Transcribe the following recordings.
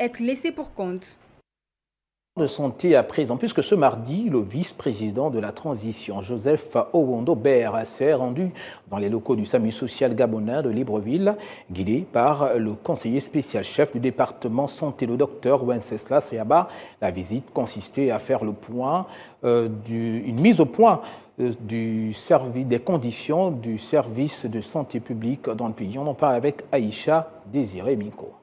être laissés pour compte. De santé à présent, puisque ce mardi, le vice-président de la transition, Joseph Owondo Ber, s'est rendu dans les locaux du SAMU social gabonais de Libreville, guidé par le conseiller spécial chef du département santé, le docteur Wenceslas Yaba. La visite consistait à faire le point, une mise au point des conditions du service de santé publique dans le pays. On en parle avec Aïcha Désiré Miko.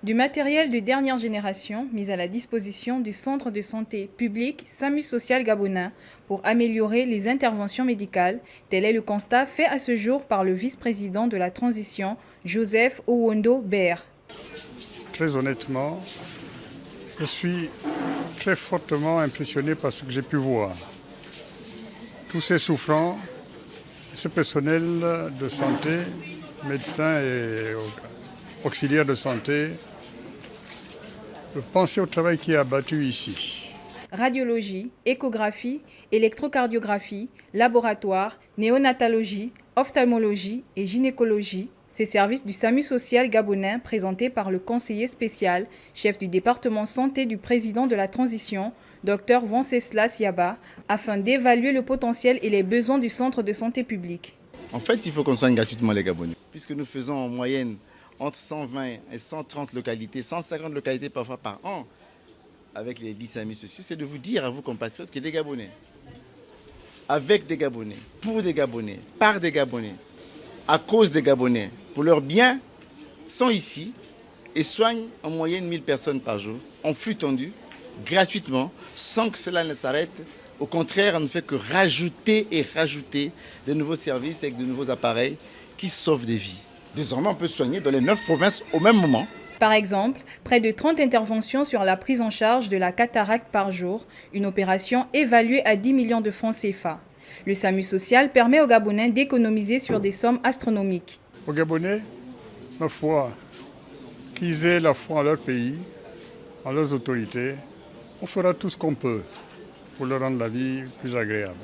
Du matériel de dernière génération mis à la disposition du centre de santé public SAMU social gabonais pour améliorer les interventions médicales, tel est le constat fait à ce jour par le vice-président de la transition, Joseph Owondo Ber. Très honnêtement, je suis très fortement impressionné par ce que j'ai pu voir. Tous ces souffrants, ce personnel de santé, médecins et auxiliaires de santé, pensez au travail qui est abattu ici. Radiologie, échographie, électrocardiographie, laboratoire, néonatologie, ophtalmologie et gynécologie. Ces services du SAMU social gabonais présentés par le conseiller spécial, chef du département santé du président de la transition, Dr Wenceslas Yaba, afin d'évaluer le potentiel et les besoins du centre de santé publique. En fait, il faut qu'on soigne gratuitement les Gabonais, puisque nous faisons en moyenne entre 120 et 130 localités, 150 localités parfois par an, avec les lits SAMU sociaux, c'est de vous dire à vos compatriotes que des Gabonais, avec des Gabonais, pour des Gabonais, par des Gabonais, à cause des Gabonais, pour leurs biens, sont ici et soignent en moyenne 1000 personnes par jour, en flux tendu, gratuitement, sans que cela ne s'arrête. Au contraire, on ne fait que rajouter et rajouter de nouveaux services avec de nouveaux appareils qui sauvent des vies. Désormais, on peut soigner dans les 9 provinces au même moment. Par exemple, près de 30 interventions sur la prise en charge de la cataracte par jour, une opération évaluée à 10 millions de francs CFA. Le SAMU social permet aux Gabonais d'économiser sur des sommes astronomiques. Aux Gabonais, ma foi, qu'ils aient la foi en leur pays, en leurs autorités, on fera tout ce qu'on peut pour leur rendre la vie plus agréable.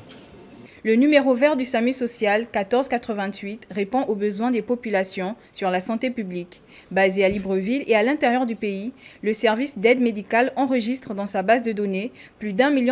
Le numéro vert du SAMU social 1488 répond aux besoins des populations sur la santé publique. Basé à Libreville et à l'intérieur du pays, le service d'aide médicale enregistre dans sa base de données plus d'1 million